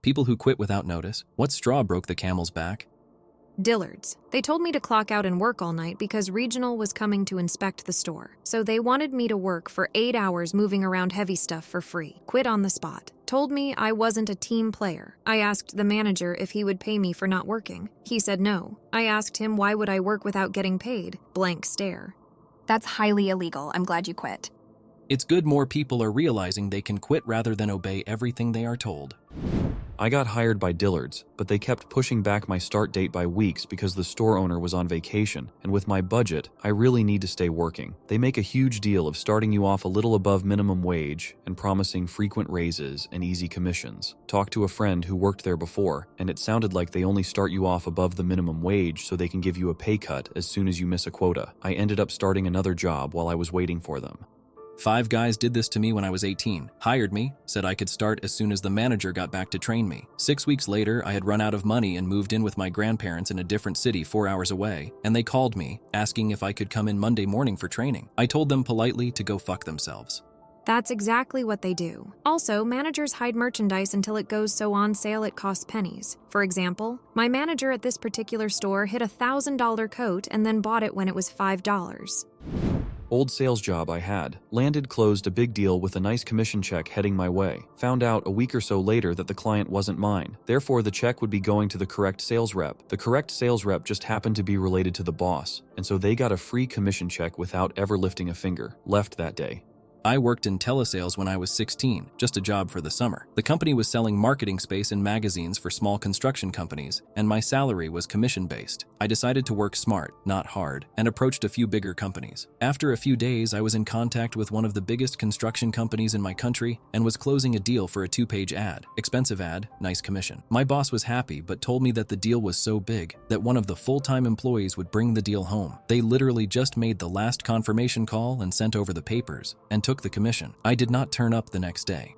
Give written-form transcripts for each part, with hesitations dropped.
People who quit without notice. What straw broke the camel's back? Dillard's. They told me to clock out and work all night because Regional was coming to inspect the store. So they wanted me to work for 8 hours moving around heavy stuff for free. Quit on the spot. Told me I wasn't a team player. I asked the manager if he would pay me for not working. He said no. I asked him why would I work without getting paid. Blank stare. That's highly illegal. I'm glad you quit. It's good more people are realizing they can quit rather than obey everything they are told. I got hired by Dillard's, but they kept pushing back my start date by weeks because the store owner was on vacation, and with my budget, I really need to stay working. They make a huge deal of starting you off a little above minimum wage and promising frequent raises and easy commissions. Talked to a friend who worked there before, and it sounded like they only start you off above the minimum wage so they can give you a pay cut as soon as you miss a quota. I ended up starting another job while I was waiting for them. 5 guys did this to me when I was 18. Hired me, said I could start as soon as the manager got back to train me. 6 weeks later, I had run out of money and moved in with my grandparents in a different city 4 hours away, and they called me, asking if I could come in Monday morning for training. I told them politely to go fuck themselves. That's exactly what they do. Also, managers hide merchandise until it goes so on sale it costs pennies. For example, my manager at this particular store hid a $1,000 coat and then bought it when it was $5. Old sales job I had. Landed closed a big deal with a nice commission check heading my way. Found out a week or so later that the client wasn't mine. Therefore, the check would be going to the correct sales rep. The correct sales rep just happened to be related to the boss, and so they got a free commission check without ever lifting a finger. Left that day. I worked in telesales when I was 16, just a job for the summer. The company was selling marketing space in magazines for small construction companies, and my salary was commission-based. I decided to work smart, not hard, and approached a few bigger companies. After a few days, I was in contact with one of the biggest construction companies in my country and was closing a deal for a 2-page ad. Expensive ad, nice commission. My boss was happy, but told me that the deal was so big that one of the full-time employees would bring the deal home. They literally just made the last confirmation call and sent over the papers, and took the commission. I did not turn up the next day.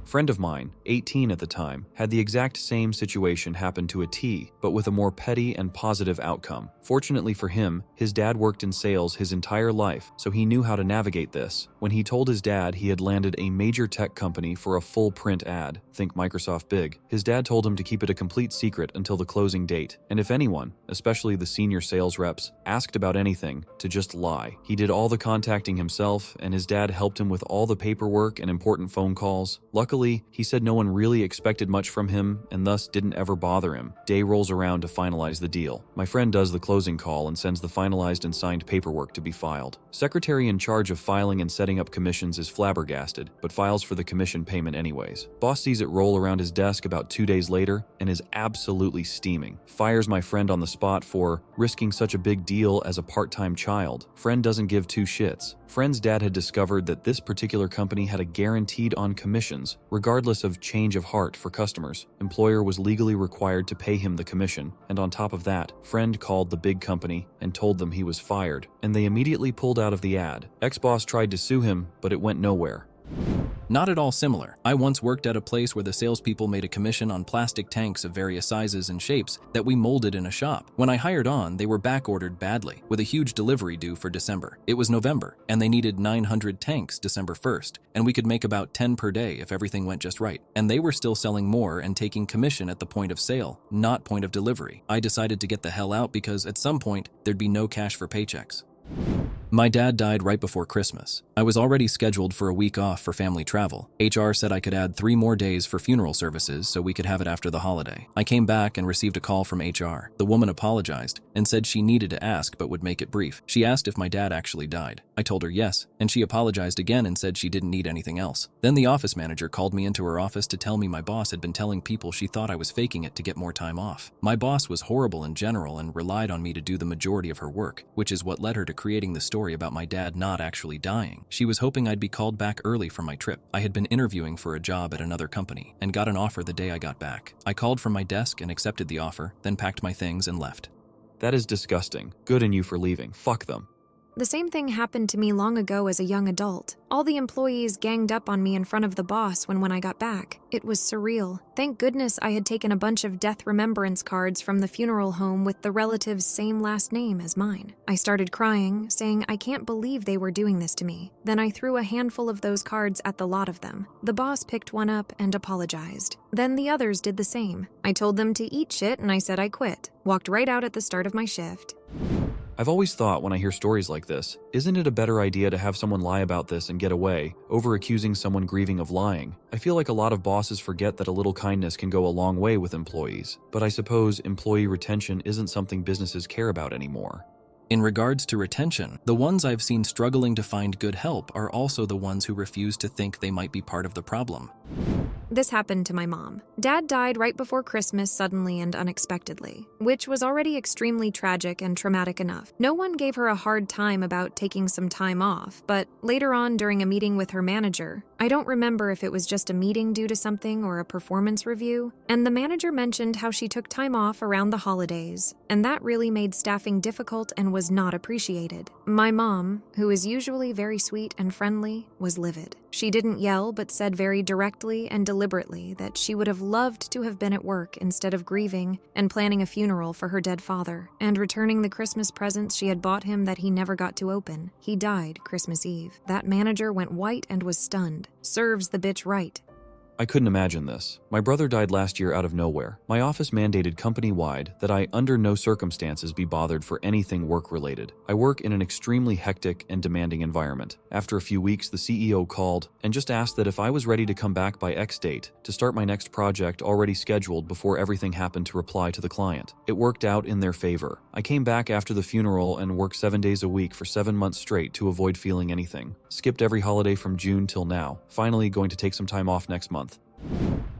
Friend of mine, 18 at the time, had the exact same situation happen to a T, but with a more petty and positive outcome. Fortunately for him, his dad worked in sales his entire life, so he knew how to navigate this. When he told his dad he had landed a major tech company for a full print ad, think Microsoft Big, his dad told him to keep it a complete secret until the closing date, and if anyone, especially the senior sales reps, asked about anything, to just lie. He did all the contacting himself, and his dad helped him with all the paperwork and important phone calls. Luckily, he said no one really expected much from him and thus didn't ever bother him. Day rolls around to finalize the deal. My friend does the closing call and sends the finalized and signed paperwork to be filed. Secretary in charge of filing and setting up commissions is flabbergasted, but files for the commission payment anyways. Boss sees it roll around his desk about 2 days later and is absolutely steaming. Fires my friend on the spot for risking such a big deal as a part-time child. Friend doesn't give 2 shits. Friend's dad had discovered that this particular company had a guaranteed on commissions, regardless of change of heart for customers. Employer was legally required to pay him the commission, and on top of that, friend called the big company and told them he was fired, and they immediately pulled out of the ad. Ex-boss tried to sue him, but it went nowhere. Not at all similar. I once worked at a place where the salespeople made a commission on plastic tanks of various sizes and shapes that we molded in a shop. When I hired on, they were back-ordered badly, with a huge delivery due for December. It was November, and they needed 900 tanks December 1st, and we could make about 10 per day if everything went just right. And they were still selling more and taking commission at the point of sale, not point of delivery. I decided to get the hell out because at some point, there'd be no cash for paychecks. My dad died right before Christmas. I was already scheduled for a week off for family travel. HR said I could add 3 more days for funeral services so we could have it after the holiday. I came back and received a call from HR. The woman apologized and said she needed to ask but would make it brief. She asked if my dad actually died. I told her yes, and she apologized again and said she didn't need anything else. Then the office manager called me into her office to tell me my boss had been telling people she thought I was faking it to get more time off. My boss was horrible in general and relied on me to do the majority of her work, which is what led her to creating the story about my dad not actually dying. She was hoping I'd be called back early from my trip. I had been interviewing for a job at another company and got an offer the day I got back. I called from my desk and accepted the offer, then packed my things and left. That is disgusting. Good on you for leaving. Fuck them. The same thing happened to me long ago as a young adult. All the employees ganged up on me in front of the boss when I got back. It was surreal. Thank goodness I had taken a bunch of death remembrance cards from the funeral home with the relative's same last name as mine. I started crying, saying I can't believe they were doing this to me. Then I threw a handful of those cards at the lot of them. The boss picked one up and apologized. Then the others did the same. I told them to eat shit and I said I quit. Walked right out at the start of my shift. I've always thought when I hear stories like this, isn't it a better idea to have someone lie about this and get away, over accusing someone grieving of lying? I feel like a lot of bosses forget that a little kindness can go a long way with employees, but I suppose employee retention isn't something businesses care about anymore. In regards to retention, the ones I've seen struggling to find good help are also the ones who refuse to think they might be part of the problem. This happened to my mom. Dad died right before Christmas suddenly and unexpectedly, which was already extremely tragic and traumatic enough. No one gave her a hard time about taking some time off, but later on during a meeting with her manager, I don't remember if it was just a meeting due to something or a performance review, and the manager mentioned how she took time off around the holidays, and that really made staffing difficult and was not appreciated. My mom, who is usually very sweet and friendly, was livid. She didn't yell but said very directly and deliberately that she would have loved to have been at work instead of grieving and planning a funeral for her dead father and returning the Christmas presents she had bought him that he never got to open. He died Christmas Eve. That manager went white and was stunned. Serves the bitch right. I couldn't imagine this. My brother died last year out of nowhere. My office mandated company-wide that I, under no circumstances, be bothered for anything work-related. I work in an extremely hectic and demanding environment. After a few weeks, the CEO called and just asked that if I was ready to come back by X date to start my next project already scheduled before everything happened to reply to the client. It worked out in their favor. I came back after the funeral and worked 7 days a week for 7 months straight to avoid feeling anything. Skipped every holiday from June till now. Finally going to take some time off next month.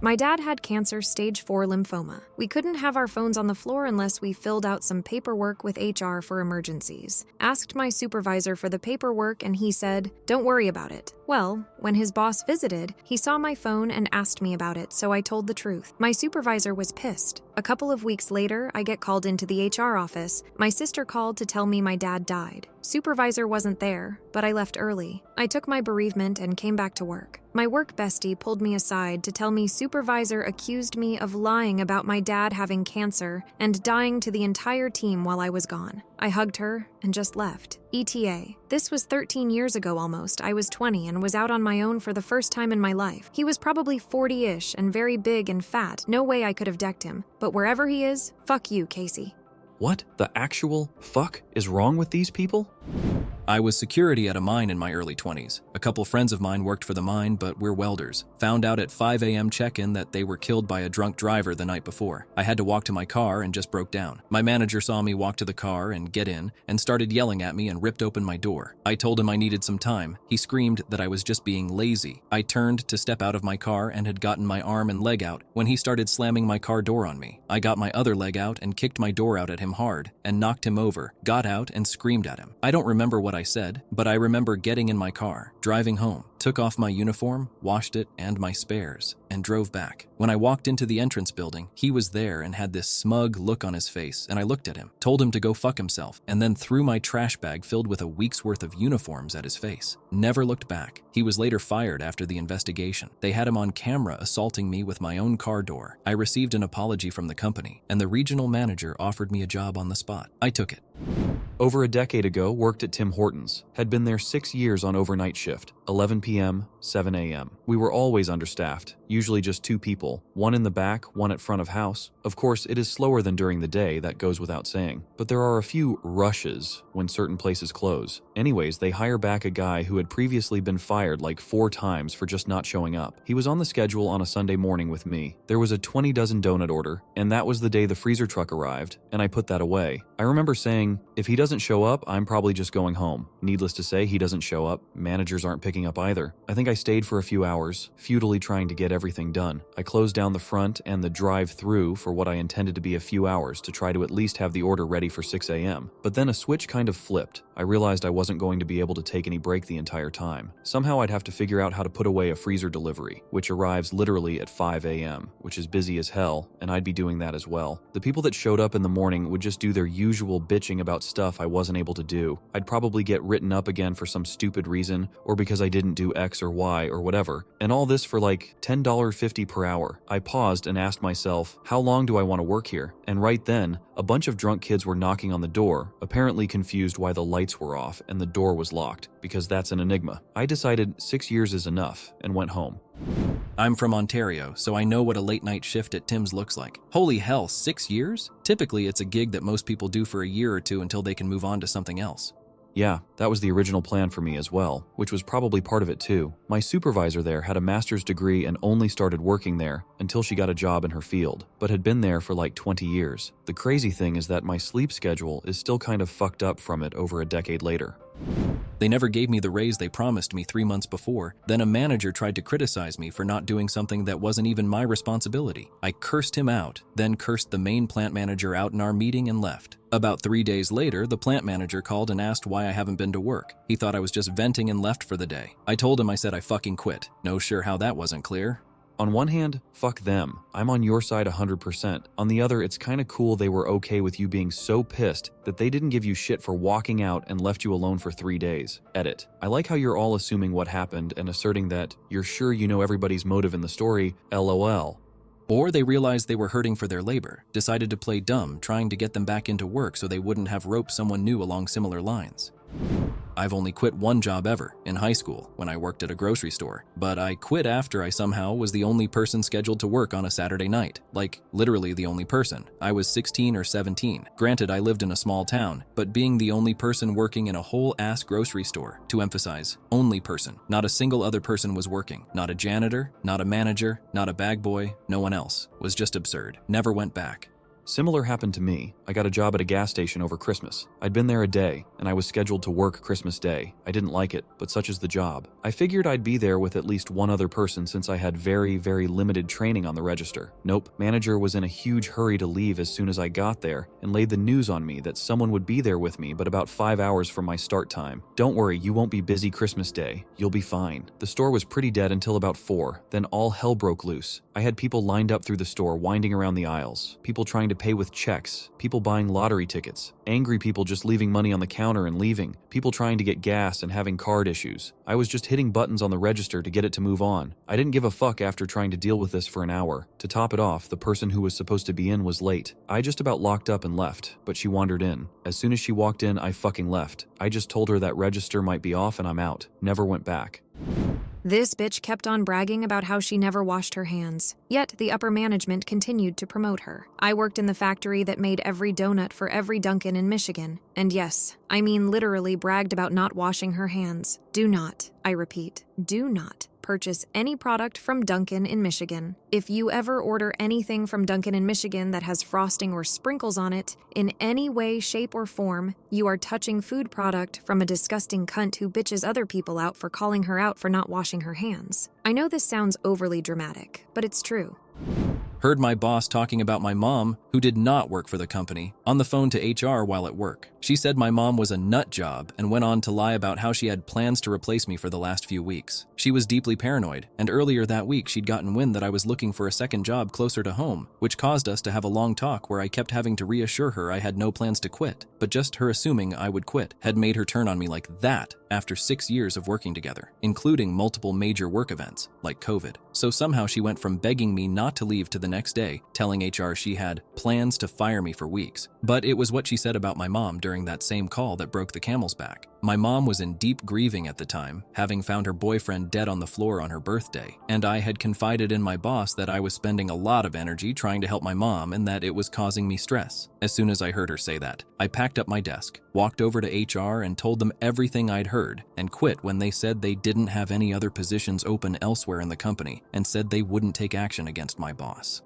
My dad had cancer stage 4 lymphoma. We couldn't have our phones on the floor unless we filled out some paperwork with HR for emergencies. Asked my supervisor for the paperwork and he said, "Don't worry about it." Well, when his boss visited, he saw my phone and asked me about it, so I told the truth. My supervisor was pissed. A couple of weeks later, I get called into the HR office. My sister called to tell me my dad died. Supervisor wasn't there, but I left early. I took my bereavement and came back to work. My work bestie pulled me aside to tell me supervisor accused me of lying about my dad having cancer and dying to the entire team while I was gone. I hugged her and just left. ETA. This was 13 years ago almost. I was 20 and was out on my own for the first time in my life. He was probably 40-ish and very big and fat. No way I could have decked him. But wherever he is, fuck you, Casey. What the actual fuck is wrong with these people? I was security at a mine in my early 20s. A couple friends of mine worked for the mine, but we're welders. Found out at 5 a.m. check-in that they were killed by a drunk driver the night before. I had to walk to my car and just broke down. My manager saw me walk to the car and get in and started yelling at me and ripped open my door. I told him I needed some time. He screamed that I was just being lazy. I turned to step out of my car and had gotten my arm and leg out when he started slamming my car door on me. I got my other leg out and kicked my door out at him hard and knocked him over, got out and screamed at him. I don't remember what I said, but I remember getting in my car, driving home, took off my uniform, washed it and my spares, and drove back. When I walked into the entrance building, he was there and had this smug look on his face, and I looked at him, told him to go fuck himself, and then threw my trash bag filled with a week's worth of uniforms at his face. Never looked back. He was later fired after the investigation. They had him on camera assaulting me with my own car door. I received an apology from the company, and the regional manager offered me a job on the spot. I took it. Over a decade ago, worked at Tim Hortons. Had been there 6 years on overnight shift, 11 p.m., 7 a.m. We were always understaffed, usually just 2 people, one in the back, one at front of house. Of course, it is slower than during the day, that goes without saying. But there are a few rushes when certain places close. Anyways, they hire back a guy who had previously been fired like 4 times for just not showing up. He was on the schedule on a Sunday morning with me. There was a 20 dozen donut order, and that was the day the freezer truck arrived, and I put that away. I remember saying, if he doesn't show up, I'm probably just going home. Needless to say, he doesn't show up. Managers aren't picking up either. I think I stayed for a few hours, futilely trying to get everything done. I closed down the front and the drive-through for what I intended to be a few hours to try to at least have the order ready for 6 a.m. But then a switch kind of flipped. I realized I wasn't wasn't going to be able to take any break the entire time. Somehow I'd have to figure out how to put away a freezer delivery, which arrives literally at 5 a.m., which is busy as hell, and I'd be doing that as well. The people that showed up in the morning would just do their usual bitching about stuff I wasn't able to do. I'd probably get written up again for some stupid reason, or because I didn't do X or Y or whatever, and all this for like $10.50 per hour. I paused and asked myself, how long do I want to work here? And right then, a bunch of drunk kids were knocking on the door, apparently confused why the lights were off and the door was locked, because that's an enigma. I decided 6 years is enough and went home. I'm from Ontario, so I know what a late-night shift at Tim's looks like. Holy hell, 6 years? Typically, it's a gig that most people do for a year or two until they can move on to something else. Yeah, that was the original plan for me as well, which was probably part of it too. My supervisor there had a master's degree and only started working there until she got a job in her field, but had been there for like 20 years. The crazy thing is that my sleep schedule is still kind of fucked up from it over a decade later. They never gave me the raise they promised me 3 months before. Then a manager tried to criticize me for not doing something that wasn't even my responsibility. I cursed him out, then cursed the main plant manager out in our meeting and left. About 3 days later, the plant manager called and asked why I haven't been to work. He thought I was just venting and left for the day. I told him I said I fucking quit. No sure how that wasn't clear. On one hand, fuck them. I'm on your side 100%. On the other, it's kinda cool they were okay with you being so pissed that they didn't give you shit for walking out and left you alone for 3 days. Edit. I like how you're all assuming what happened and asserting that you're sure you know everybody's motive in the story, LOL. Or they realized they were hurting for their labor, decided to play dumb, trying to get them back into work so they wouldn't have roped someone new along similar lines. I've only quit one job ever, in high school, when I worked at a grocery store. But I quit after I somehow was the only person scheduled to work on a Saturday night. Like, literally the only person. I was 16 or 17. Granted, I lived in a small town, but being the only person working in a whole-ass grocery store, to emphasize, only person. Not a single other person was working. Not a janitor, not a manager, not a bag boy, no one else. Was just absurd. Never went back. Similar happened to me. I got a job at a gas station over Christmas. I'd been there a day, and I was scheduled to work Christmas Day. I didn't like it, but such is the job. I figured I'd be there with at least one other person since I had very, very limited training on the register. Nope, manager was in a huge hurry to leave as soon as I got there and laid the news on me that someone would be there with me but about 5 hours from my start time. Don't worry, you won't be busy Christmas Day. You'll be fine. The store was pretty dead until about 4, then all hell broke loose. I had people lined up through the store winding around the aisles, people trying to pay with checks, people buying lottery tickets, angry people just leaving money on the counter and leaving, people trying to get gas and having card issues. I was just hitting buttons on the register to get it to move on. I didn't give a fuck after trying to deal with this for an hour. To top it off, the person who was supposed to be in was late. I just about locked up and left, but she wandered in. As soon as she walked in, I fucking left. I just told her that register might be off and I'm out. Never went back. This bitch kept on bragging about how she never washed her hands. Yet the upper management continued to promote her. I worked in the factory that made every donut for every Dunkin' in Michigan. And yes, I mean literally bragged about not washing her hands. Do not, I repeat, do not purchase any product from Dunkin' in Michigan. If you ever order anything from Dunkin' in Michigan that has frosting or sprinkles on it, in any way, shape, or form, you are touching food product from a disgusting cunt who bitches other people out for calling her out for not washing her hands. I know this sounds overly dramatic, but it's true. Heard my boss talking about my mom, who did not work for the company, on the phone to HR while at work. She said my mom was a nut job and went on to lie about how she had plans to replace me for the last few weeks. She was deeply paranoid, and earlier that week she'd gotten wind that I was looking for a second job closer to home, which caused us to have a long talk where I kept having to reassure her I had no plans to quit, but just her assuming I would quit had made her turn on me like that after 6 years of working together, including multiple major work events, like COVID. So somehow she went from begging me not to leave to the next day, telling HR she had plans to fire me for weeks. But it was what she said about my mom during that same call that broke the camel's back. My mom was in deep grieving at the time, having found her boyfriend dead on the floor on her birthday, and I had confided in my boss that I was spending a lot of energy trying to help my mom and that it was causing me stress. As soon as I heard her say that, I packed up my desk, walked over to HR and told them everything I'd heard, and quit when they said they didn't have any other positions open elsewhere in the company and said they wouldn't take action against my boss.